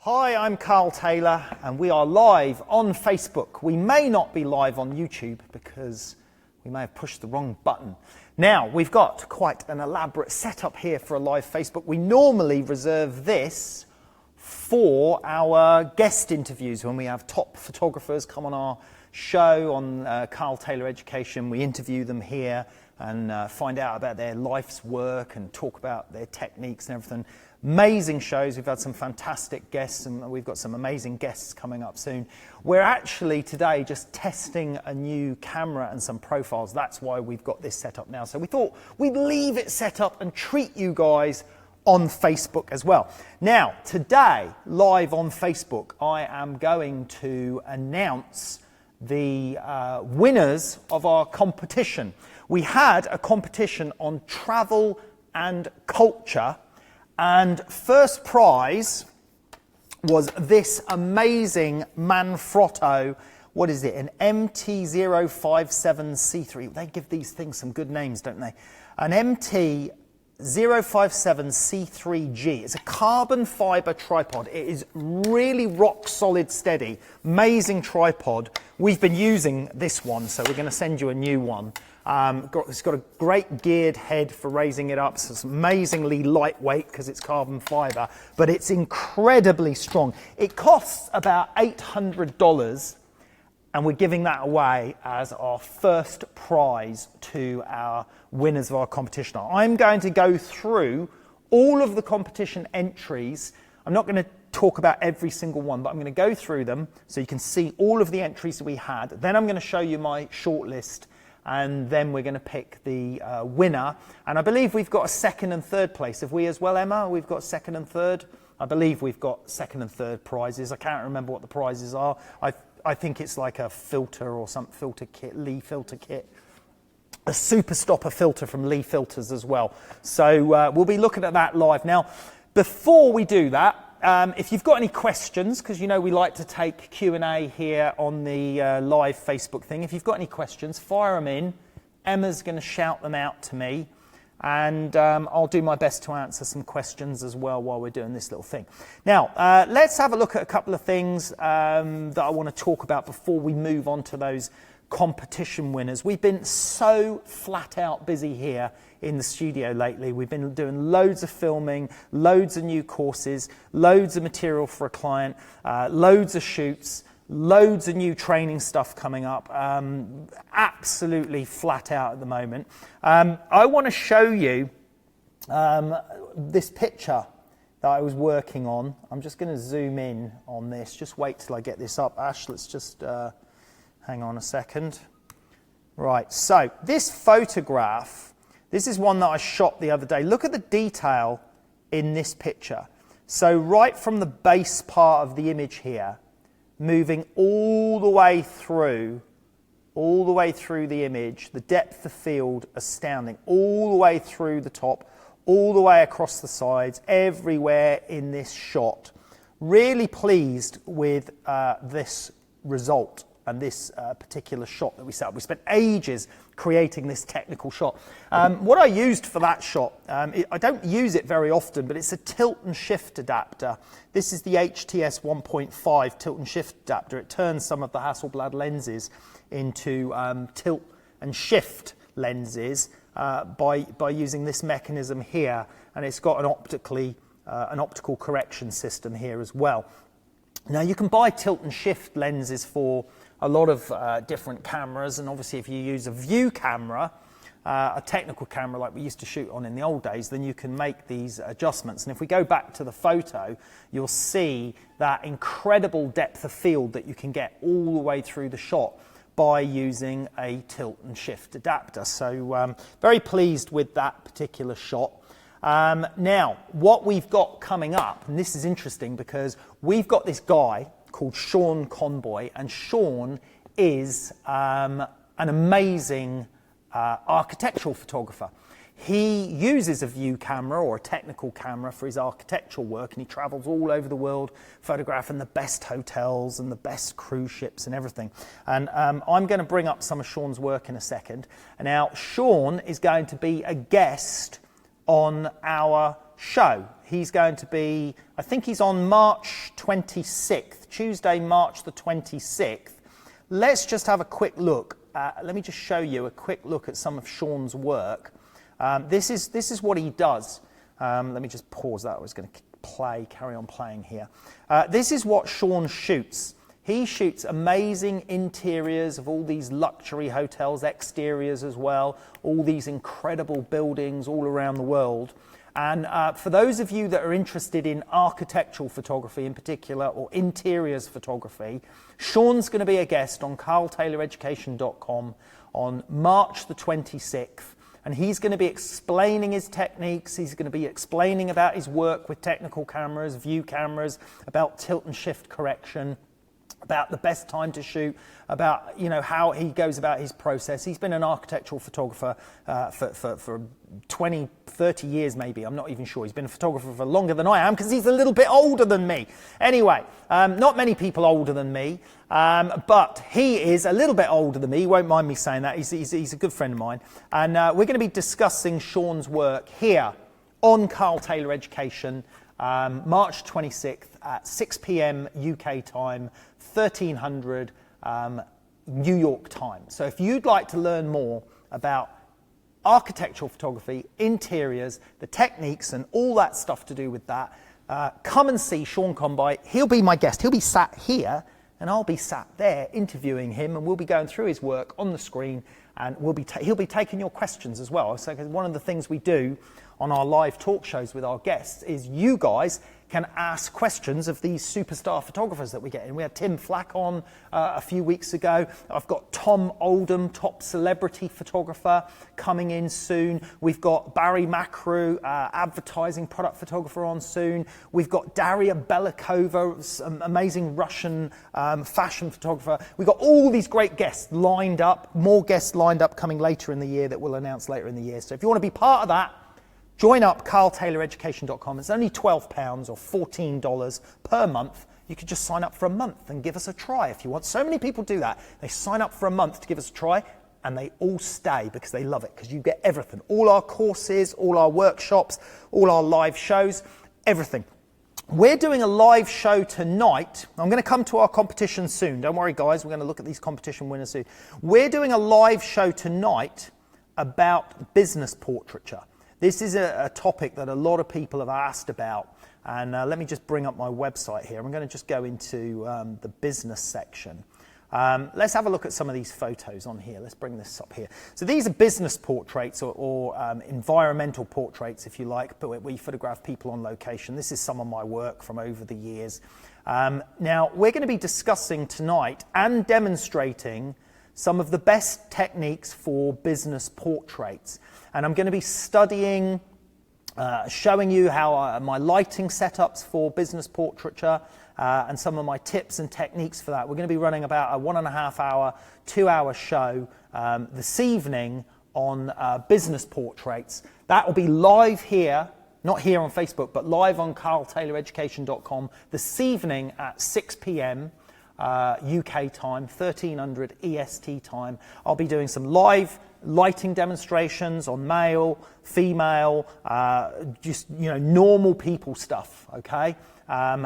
Hi, I'm Carl Taylor and we are live on Facebook. We may not be live on YouTube because we may have pushed the wrong button. Now, we've got quite an elaborate setup here for a live Facebook. We normally reserve this for our guest interviews when we have top photographers come on our show on Carl Taylor Education. We interview them here and find out about their life's work and talk about their techniques and everything. Amazing shows. We've had some fantastic guests and we've got some amazing guests coming up soon. We're actually today just testing a new camera and some profiles. That's why we've got this set up now. So we thought we'd leave it set up and treat you guys on Facebook as well. Now, today, live on Facebook, I am going to announce the winners of our competition. We had a competition on travel and culture, and first prize was this amazing Manfrotto, what is it, an MT057C3. They give these things some good names, don't they? An MT057C3G. It's a carbon fiber tripod. It is really rock solid steady. Amazing tripod. We've been using this one, so we're going to send you a new one. It's got a great geared head for raising it up, so it's amazingly lightweight because it's carbon fiber, but it's incredibly strong. It costs about $800, and we're giving that away as our first prize to our winners of our competition. I'm going to go through all of the competition entries. I'm not going to talk about every single one, but I'm going to go through them so you can see all of the entries that we had. Then I'm going to show you my shortlist, and then we're going to pick the winner. And I believe we've got a second and third place. Have we as well, Emma? We've got second and third? I believe we've got second and third prizes. I can't remember what the prizes are. I think it's like a filter or some filter kit, Lee filter kit. A super stopper filter from Lee Filters as well. So we'll be looking at that live. Now, before we do that, if you've got any questions, because you know we like to take Q&A here on the live Facebook thing. If you've got any questions, fire them in. Emma's going to shout them out to me, and I'll do my best to answer some questions as well while we're doing this little thing. Now, let's have a look at a couple of things that I want to talk about before we move on to those competition winners. We've been so flat out busy here in the studio lately. We've been doing loads of filming, loads of new courses, loads of material for a client, loads of shoots, loads of new training stuff coming up. Absolutely flat out at the moment. I want to show you this picture that I was working on. I'm just going to zoom in on this. Just wait till I get this up. Ash, let's just hang on a second. Right, so this photograph, this is one that I shot the other day. Look at the detail in this picture. So right from the base part of the image here, moving all the way through the image, the depth of field astounding, all the way through the top, all the way across the sides, everywhere in this shot. Really pleased with this result and this particular shot that we set up. We spent ages creating this technical shot. What I used for that shot, I don't use it very often, but it's a tilt and shift adapter. This is the HTS 1.5 tilt and shift adapter. It turns some of the Hasselblad lenses into tilt and shift lenses by using this mechanism here, and it's got an optical correction system here as well. Now you can buy tilt and shift lenses for a lot of different cameras, and obviously if you use a view camera, a technical camera like we used to shoot on in the old days, then you can make these adjustments. And if we go back to the photo, you'll see that incredible depth of field that you can get all the way through the shot by using a tilt and shift adapter. So very pleased with that particular shot. Now, what we've got coming up, and this is interesting because we've got this guy called Shawn Convoy, and Shawn is an amazing architectural photographer. He uses a view camera or a technical camera for his architectural work, and he travels all over the world photographing the best hotels and the best cruise ships and everything. And I'm going to bring up some of Shawn's work in a second. And now Shawn is going to be a guest on our show. He's going to be, I think he's on March 26th, Tuesday, March the 26th. Let's just have a quick look. Let me just show you a quick look at some of Shawn's work. This is what he does. Let me just pause that. I was going to carry on playing here. This is what Shawn shoots. He shoots amazing interiors of all these luxury hotels, exteriors as well, all these incredible buildings all around the world. And for those of you that are interested in architectural photography in particular, or interiors photography, Shawn's going to be a guest on carltayloreducation.com on March the 26th. And he's going to be explaining his techniques. He's going to be explaining about his work with technical cameras, view cameras, about tilt and shift correction, about the best time to shoot, about how he goes about his process. He's been an architectural photographer for 20, 30 years maybe. I'm not even sure. He's been a photographer for longer than I am because he's a little bit older than me. Anyway, not many people older than me, but he is a little bit older than me. He won't mind me saying that. He's a good friend of mine. And we're going to be discussing Shawn's work here on Carl Taylor Education, March 26th at 6 p.m. UK time, 1300 New York time. So if you'd like to learn more about architectural photography, interiors, the techniques and all that stuff to do with that, come and see Shawn Convoy. He'll be my guest. He'll be sat here and I'll be sat there interviewing him, and we'll be going through his work on the screen, and he'll be taking your questions as well. So one of the things we do on our live talk shows with our guests is you guys can ask questions of these superstar photographers that we get in. We had Tim Flack on a few weeks ago. I've got Tom Oldham, top celebrity photographer, coming in soon. We've got Barry Macru, advertising product photographer, on soon. We've got Daria Belikova, amazing Russian fashion photographer. We've got all these great guests lined up, more guests lined up coming later in the year that we'll announce later in the year. So if you want to be part of that, join up, carltayloreducation.com. It's only £12 or $14 per month. You could just sign up for a month and give us a try if you want. So many people do that. They sign up for a month to give us a try, and they all stay because they love it, because you get everything. All our courses, all our workshops, all our live shows, everything. We're doing a live show tonight. I'm going to come to our competition soon. Don't worry, guys. We're going to look at these competition winners soon. We're doing a live show tonight about business portraiture. This is a topic that a lot of people have asked about, and let me just bring up my website here. I'm going to just go into the business section. Let's have a look at some of these photos on here. Let's bring this up here. So these are business portraits or environmental portraits, if you like, but we photograph people on location. This is some of my work from over the years. Now, we're going to be discussing tonight and demonstrating some of the best techniques for business portraits. And I'm going to be studying, showing you how my lighting setups for business portraiture and some of my tips and techniques for that. We're going to be running about a 1.5 hour, 2 hour show this evening on business portraits. That will be live here, not here on Facebook, but live on carltayloreducation.com this evening at 6 p.m. UK time, 1300 EST time. I'll be doing some live lighting demonstrations on male, female, just normal people stuff, okay?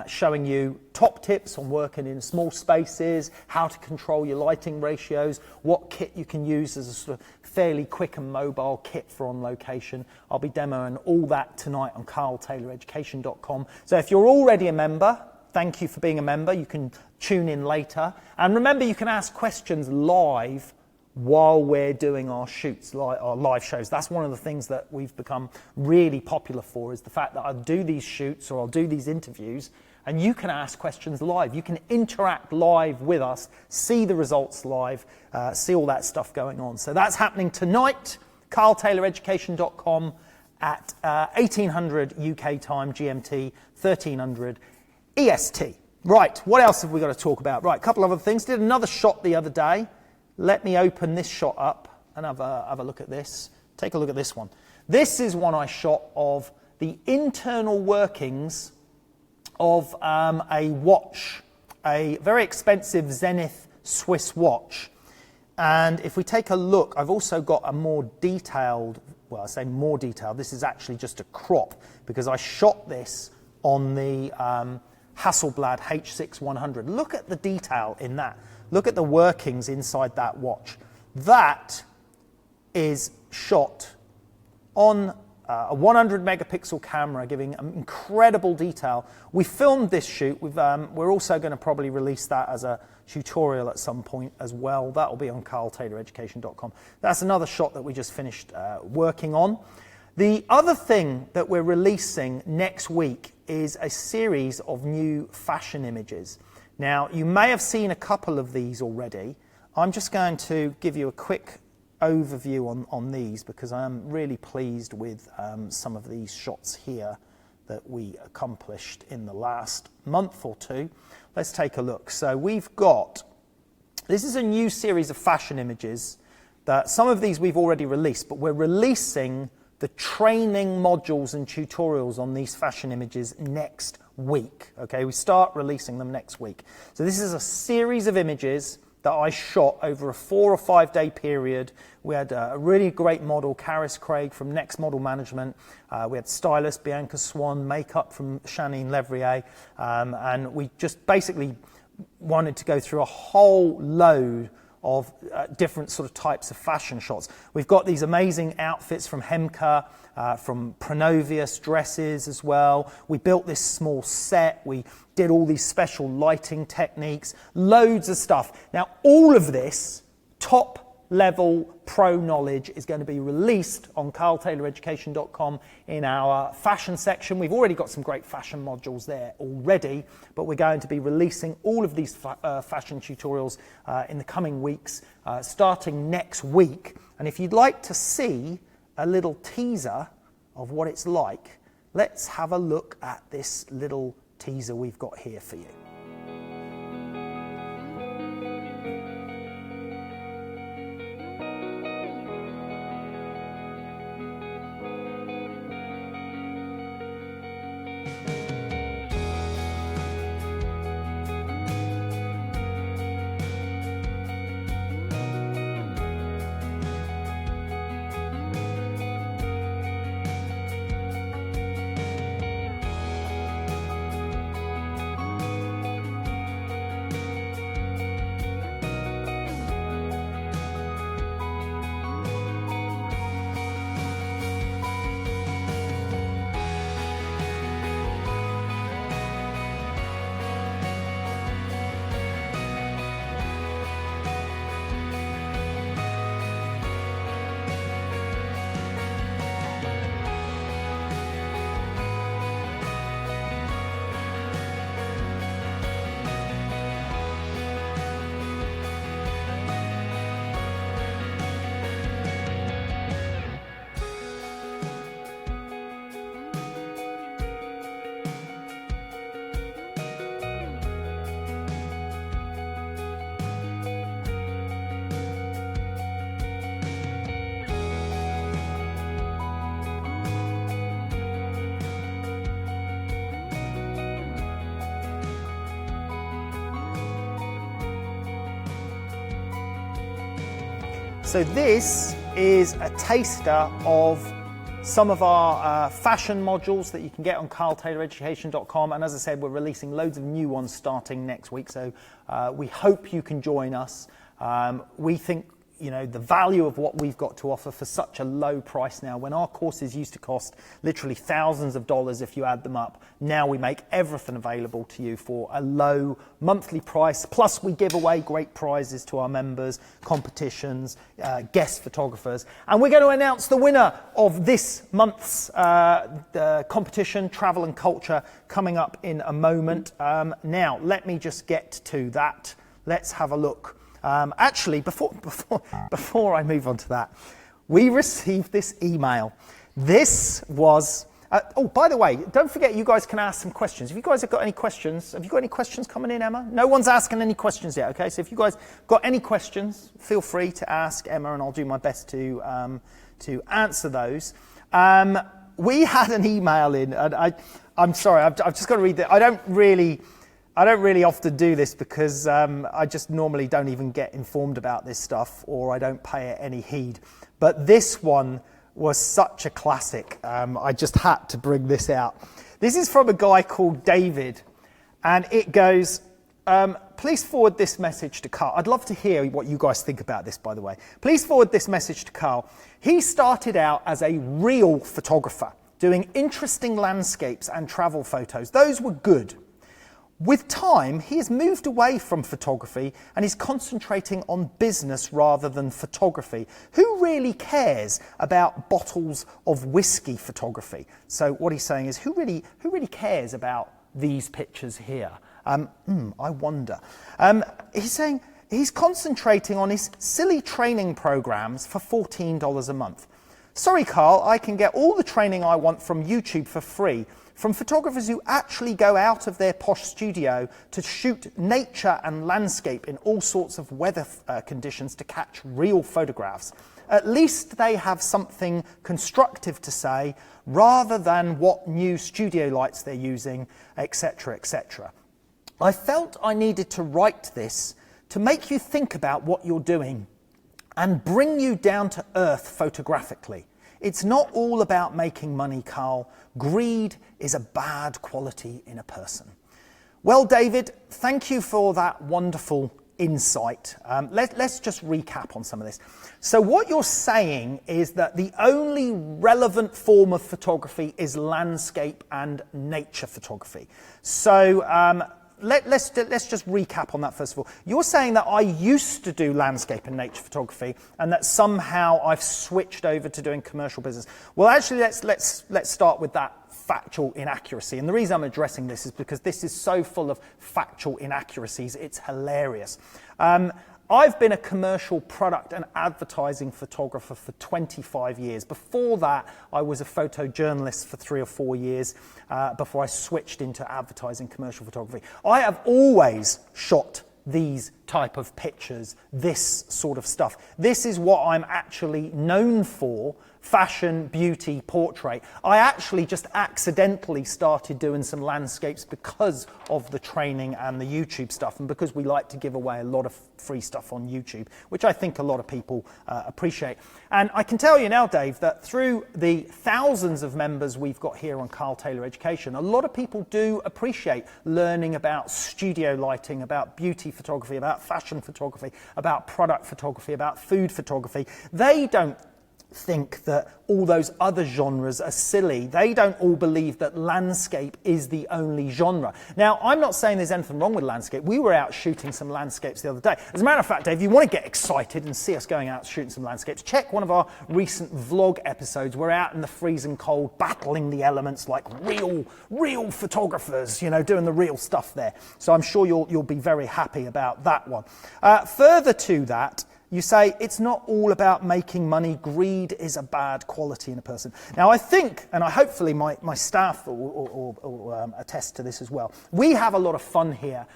Showing you top tips on working in small spaces, how to control your lighting ratios, what kit you can use as a sort of fairly quick and mobile kit for on location. I'll be demoing all that tonight on carltayloreducation.com. So if you're already a member, thank you for being a member. You can tune in later. And remember, you can ask questions live while we're doing our shoots, our live shows. That's one of the things that we've become really popular for, is the fact that I'll do these shoots or I'll do these interviews and you can ask questions live. You can interact live with us, see the results live, see all that stuff going on. So that's happening tonight, carltayloreducation.com at 1800 UK time, GMT, 1300 EST. Right, what else have we got to talk about? Right, a couple of other things. Did another shot the other day. Let me open this shot up and have a look at this. Take a look at this one. This is one I shot of the internal workings of a watch, a very expensive Zenith Swiss watch. And if we take a look, I've also got a more detailed well, I say more detail, this is actually just a crop because I shot this on the Hasselblad H6-100. Look at the detail in that. Look at the workings inside that watch. That is shot on a 100 megapixel camera, giving incredible detail. We filmed this shoot. We're also going to probably release that as a tutorial at some point as well. That will be on carltayloreducation.com. That's another shot that we just finished working on. The other thing that we're releasing next week is a series of new fashion images. Now, you may have seen a couple of these already. I'm just going to give you a quick overview on these because I am really pleased with some of these shots here that we accomplished in the last month or two. Let's take a look. So we've got, this is a new series of fashion images that some of these we've already released, but we're releasing the training modules and tutorials on these fashion images next week. Okay, we start releasing them next week. So this is a series of images that I shot over a 4 or 5 day period. We had a really great model, Caris Craig from Next Model Management. We had stylist Bianca Swan, makeup from Shanine Levrier, and we just basically wanted to go through a whole load of different sort of types of fashion shots. We've got these amazing outfits from Hemka, from Pronovius dresses as well. We built this small set. We did all these special lighting techniques, loads of stuff. Now, all of this top level pro knowledge is going to be released on carltayloreducation.com in our fashion section. We've already got some great fashion modules there already, but we're going to be releasing all of these fashion tutorials in the coming weeks, starting next week. And if you'd like to see a little teaser of what it's like, let's have a look at this little teaser we've got here for you. So this is a taster of some of our fashion modules that you can get on carltayloreducation.com, and as I said, we're releasing loads of new ones starting next week, so we hope you can join us. We think, you know, the value of what we've got to offer for such a low price now, when our courses used to cost literally thousands of dollars if you add them up, now we make everything available to you for a low monthly price, plus we give away great prizes to our members, competitions, guest photographers, and we're going to announce the winner of this month's competition, Travel and Culture, coming up in a moment. Now, let me just get to that. Let's have a look. Actually, before I move on to that, we received this email. This was, oh, by the way, don't forget you guys can ask some questions. If you guys have got any questions, have you got any questions coming in, Emma? No one's asking any questions yet, okay? So if you guys got any questions, feel free to ask Emma and I'll do my best to answer those. We had an email in, and I'm sorry, I've just got to read that. I don't really often do this because I just normally don't even get informed about this stuff, or I don't pay it any heed. But this one was such a classic. I just had to bring this out. This is from a guy called David, and it goes, please forward this message to Carl. I'd love to hear what you guys think about this, by the way. Please forward this message to Carl. He started out as a real photographer, doing interesting landscapes and travel photos. Those were good. With time, he has moved away from photography and is concentrating on business rather than photography. Who really cares about bottles of whiskey photography? So what he's saying is, who really cares about these pictures here? I wonder. He's saying he's concentrating on his silly training programs for $14 a month. Sorry, Carl, I can get all the training I want from YouTube for free, from photographers who actually go out of their posh studio to shoot nature and landscape in all sorts of weather conditions to catch real photographs. At least they have something constructive to say rather than what new studio lights they're using, etc., etc. I felt I needed to write this to make you think about what you're doing and bring you down to earth photographically. It's not all about making money, Carl. Greed is a bad quality in a person. Well, David, thank you for that wonderful insight. Let's just recap on some of this. So what you're saying is that the only relevant form of photography is landscape and nature photography. So let's just recap on that first of all. You're saying that I used to do landscape and nature photography and that somehow I've switched over to doing commercial business. Well, actually, let's start with that factual inaccuracy. And the reason I'm addressing this is because this is so full of factual inaccuracies, it's hilarious. I've been a commercial product and advertising photographer for 25 years. Before that, I was a photojournalist for 3 or 4 years before I switched into advertising commercial photography. I have always shot these type of pictures, this sort of stuff. This is what I'm actually known for. Fashion, beauty, portrait. I actually just accidentally started doing some landscapes because of the training and the YouTube stuff, and because we like to give away a lot of free stuff on YouTube, which I think a lot of people appreciate. And I can tell you now, Dave, that through the thousands of members we've got here on Carl Taylor Education, a lot of people do appreciate learning about studio lighting, about beauty photography, about fashion photography, about product photography, about food photography. They don't think that all those other genres are silly. They don't all believe that landscape is the only genre. Now, I'm not saying there's anything wrong with landscape. We were out shooting some landscapes the other day. As a matter of fact, Dave, if you want to get excited and see us going out shooting some landscapes, check one of our recent vlog episodes. We're out in the freezing cold, battling the elements like real photographers, you know, doing the real stuff there. So I'm sure you'll be very happy about that one. Further to that, you say it's not all about making money. Greed is a bad quality in a person. Now, I think, and hopefully my staff will attest to this as well, we have a lot of fun here.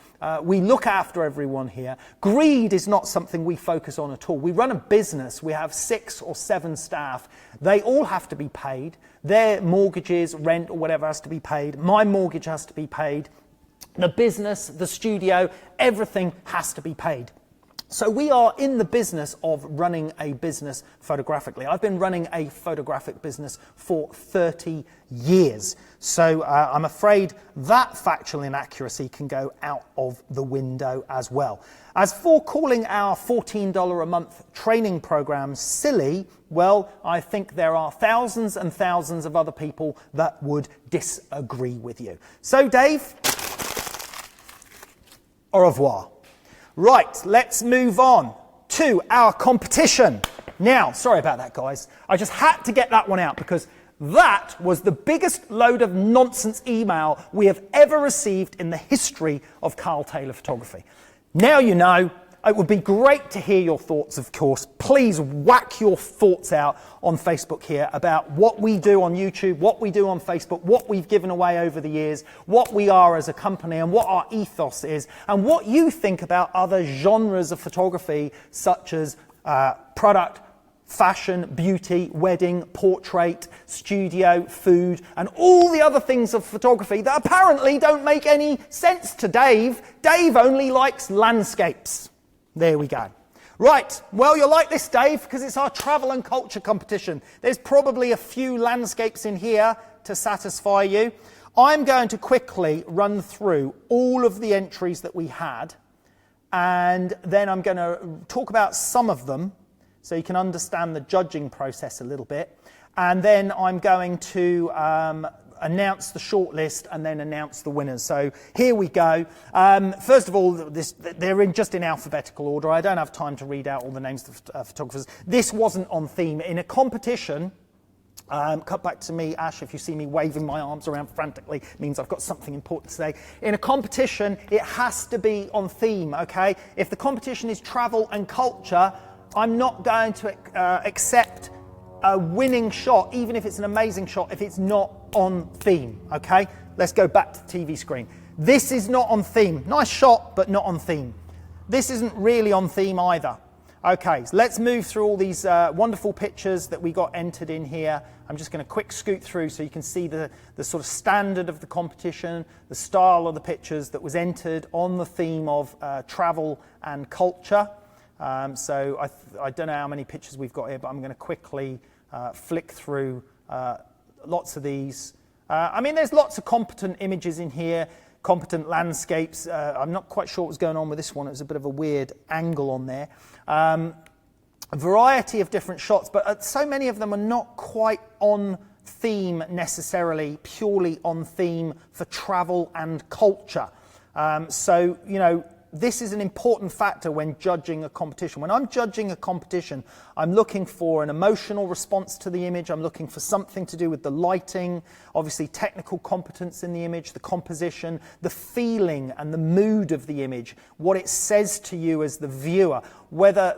We look after everyone here. Greed is not something we focus on at all. We run a business. We have 6 or 7 staff. They all have to be paid. Their mortgages, rent, or whatever has to be paid. My mortgage has to be paid. The business, the studio, everything has to be paid. So we are in the business of running a business photographically. I've been running a photographic business for 30 years. So I'm afraid that factual inaccuracy can go out of the window as well. As for calling our $14 a month training program silly, well, I think there are thousands and thousands of other people that would disagree with you. So Dave, au revoir. Right, let's move on to our competition. Now, sorry about that, guys. I just had to get that one out because that was the biggest load of nonsense email we have ever received in the history of Carl Taylor Photography. Now you know. It would be great to hear your thoughts, of course. Please whack your thoughts out on Facebook here about what we do on YouTube, what we do on Facebook, what we've given away over the years, what we are as a company and what our ethos is, and what you think about other genres of photography such as product, fashion, beauty, wedding, portrait, studio, food, and all the other things of photography that apparently don't make any sense to Dave. Dave only likes landscapes. There we go. Right, well, you'll like this, Dave, because it's our travel and culture competition. There's probably a few landscapes in here to satisfy you. I'm going to quickly run through all of the entries that we had, and then I'm going to talk about some of them so you can understand the judging process a little bit. And then I'm going to announce the shortlist and then announce the winners. So here we go. First of all, they're just in alphabetical order. I don't have time to read out all the names of photographers. This wasn't on theme. In a competition, cut back to me, Ash, if you see me waving my arms around frantically, it means I've got something important to say. In a competition, it has to be on theme, okay? If the competition is travel and culture, I'm not going to accept a winning shot, even if it's an amazing shot, if it's not on theme, okay? Let's go back to the TV screen. This is not on theme. Nice shot, but not on theme. This isn't really on theme either. Okay, so let's move through all these wonderful pictures that we got entered in here. I'm just going to quick scoot through so you can see the sort of standard of the competition, the style of the pictures that was entered on the theme of travel and culture. So I don't know how many pictures we've got here, but I'm going to quickly flick through lots of these. I mean, there's lots of competent images in here, competent landscapes. I'm not quite sure what was going on with this one. It was a bit of a weird angle on there. A variety of different shots, but so many of them are not quite on theme necessarily, purely on theme for travel and culture. So, you know, this is an important factor when judging a competition. When I'm judging a competition, I'm looking for an emotional response to the image. I'm looking for something to do with the lighting, obviously technical competence in the image, the composition, the feeling and the mood of the image, what it says to you as the viewer, whether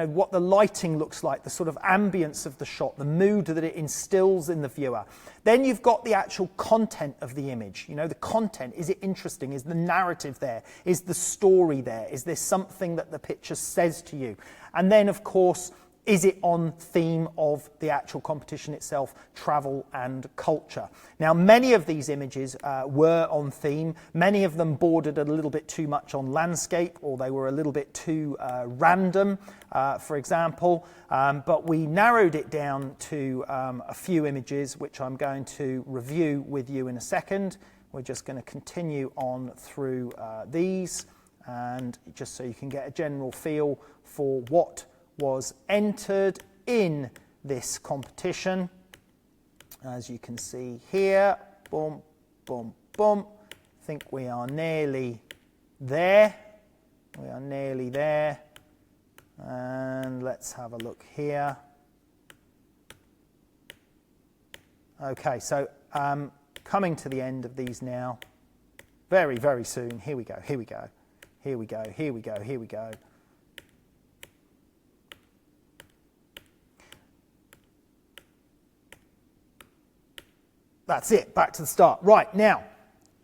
what the lighting looks like, the sort of ambience of the shot, the mood that it instills in the viewer. Then you've got the actual content of the image. You know, the content, is it interesting? Is the narrative there? Is the story there? Is there something that the picture says to you? And then, of course, is it on theme of the actual competition itself, travel and culture? Now, many of these images were on theme. Many of them bordered a little bit too much on landscape, or they were a little bit too random, for example. But we narrowed it down to a few images, which I'm going to review with you in a second. We're just going to continue on through these, and just so you can get a general feel for what was entered in this competition. As you can see here, boom, boom, boom. I think we are nearly there. We are nearly there. And let's have a look here. Okay, so coming to the end of these now. Very, very soon. Here we go, here we go. Here we go, here we go, here we go. That's it, back to the start. Right, now,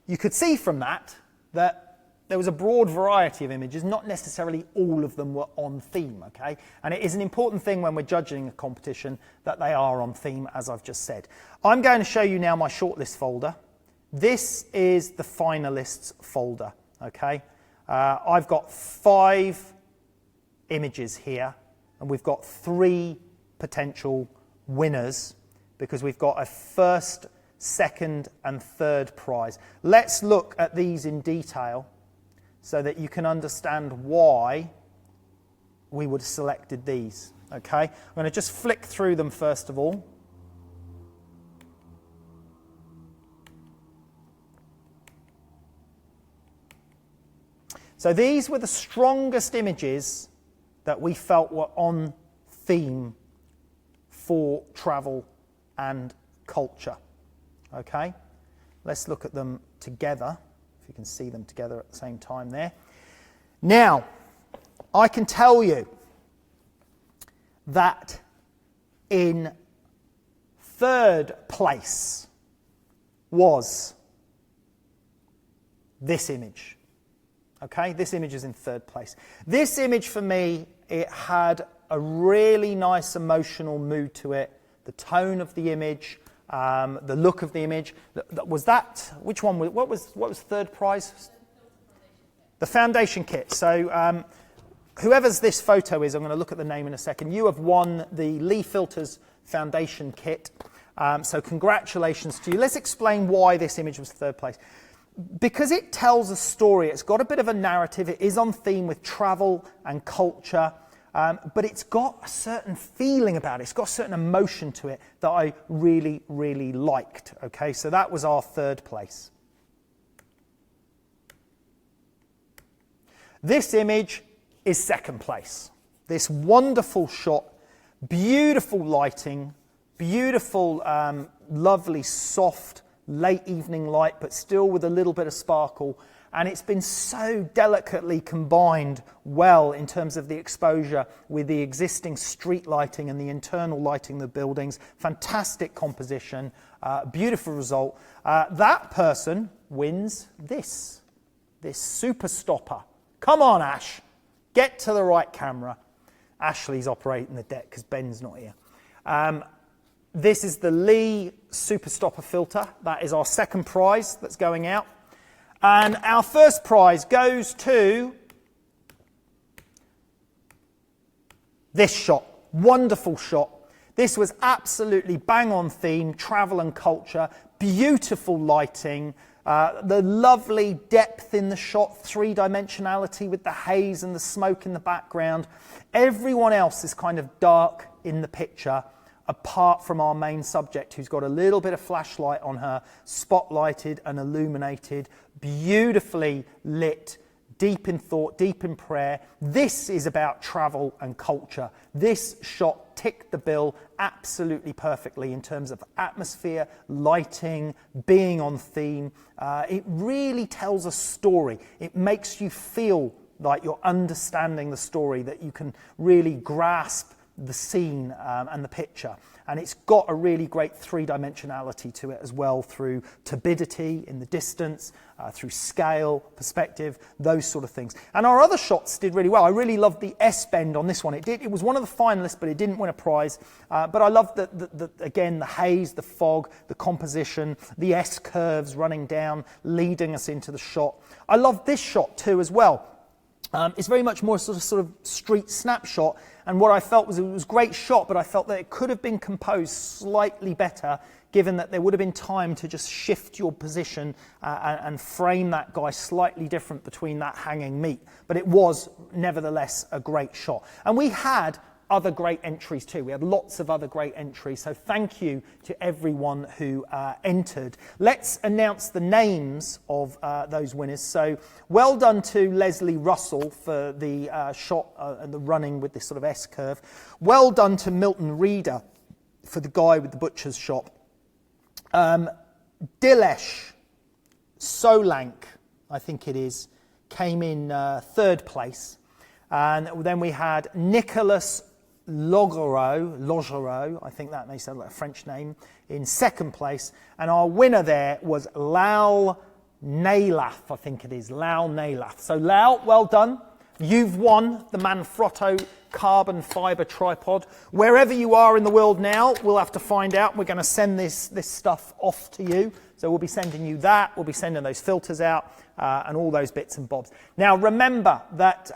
you could see from that there was a broad variety of images, not necessarily all of them were on theme, okay? And it is an important thing when we're judging a competition that they are on theme, as I've just said. I'm going to show you now my shortlist folder. This is the finalists folder, okay? I've got 5 images here, and we've got 3 potential winners because we've got a first, second and third prize. Let's look at these in detail so that you can understand why we would have selected these. Okay, I'm going to just flick through them first of all. So these were the strongest images that we felt were on theme for travel and culture. Okay, let's look at them together, if you can see them together at the same time there. Now, I can tell you that in third place was this image. Okay, this image is in third place. This image for me, it had a really nice emotional mood to it. The tone of the image, the look of the image. Was that, which one, what was third prize? The foundation kit. So whoever's this photo is, I'm going to look at the name in a second, you have won the Lee Filters Foundation Kit. So congratulations to you. Let's explain why this image was third place. Because it tells a story, it's got a bit of a narrative, it is on theme with travel and culture, but it's got a certain feeling about it, it's got a certain emotion to it that I really, really liked. Okay, so that was our third place. This image is second place. This wonderful shot, beautiful lighting, beautiful, lovely, soft, late evening light, but still with a little bit of sparkle. And it's been so delicately combined well in terms of the exposure with the existing street lighting and the internal lighting of the buildings. Fantastic composition, beautiful result. That person wins this super stopper. Come on, Ash, get to the right camera. Ashley's operating the deck because Ben's not here. This is the Lee Super Stopper filter. That is our second prize that's going out. And our first prize goes to this shot. Wonderful shot. This was absolutely bang on theme, travel and culture, beautiful lighting, the lovely depth in the shot, three-dimensionality with the haze and the smoke in the background. Everyone else is kind of dark in the picture, apart from our main subject, who's got a little bit of flashlight on her, spotlighted and illuminated, beautifully lit, deep in thought, deep in prayer. This is about travel and culture. This shot ticked the bill absolutely perfectly in terms of atmosphere, lighting, being on theme. It really tells a story. It makes you feel like you're understanding the story, that you can really grasp the scene and the picture. And it's got a really great three-dimensionality to it as well, through turbidity in the distance, through scale, perspective, those sort of things. And our other shots did really well. I really loved the S-bend on this one. It was one of the finalists, but it didn't win a prize. But I loved, again, the haze, the fog, the composition, the S-curves running down, leading us into the shot. I loved this shot too as well. It's very much more sort of street snapshot, and what I felt was it was a great shot, but I felt that it could have been composed slightly better, given that there would have been time to just shift your position and frame that guy slightly different between that hanging meat. But it was nevertheless a great shot. And we had other great entries too. We had lots of other great entries, so thank you to everyone who entered. Let's announce the names of those winners. So well done to Leslie Russell for the shot and the running with this sort of S-curve. Well done to Milton Reeder for the guy with the butcher's shop. Dilesh Solank, I think it is, came in third place. And then we had Nicholas Logereau, I think that may sound like a French name, in second place. And our winner there was Lal Nailath, I think it is, Lal Nailath. So Lal, well done. You've won the Manfrotto carbon fibre tripod. Wherever you are in the world now, we'll have to find out. We're going to send this stuff off to you. So we'll be sending you that. We'll be sending those filters out and all those bits and bobs. Now remember that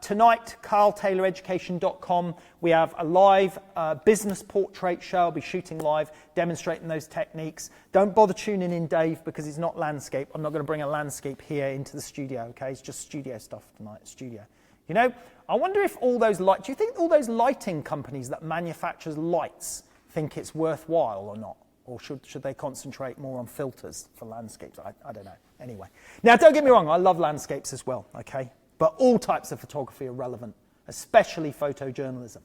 tonight, carltayloreducation.com, we have a live business portrait show. I'll be shooting live, demonstrating those techniques. Don't bother tuning in, Dave, because it's not landscape. I'm not going to bring a landscape here into the studio, okay? It's just studio stuff tonight, studio. You know, I wonder if all those lights, do you think all those lighting companies that manufactures lights think it's worthwhile or not? Or should they concentrate more on filters for landscapes? I don't know. Anyway. Now, don't get me wrong, I love landscapes as well, okay? But all types of photography are relevant, especially photojournalism.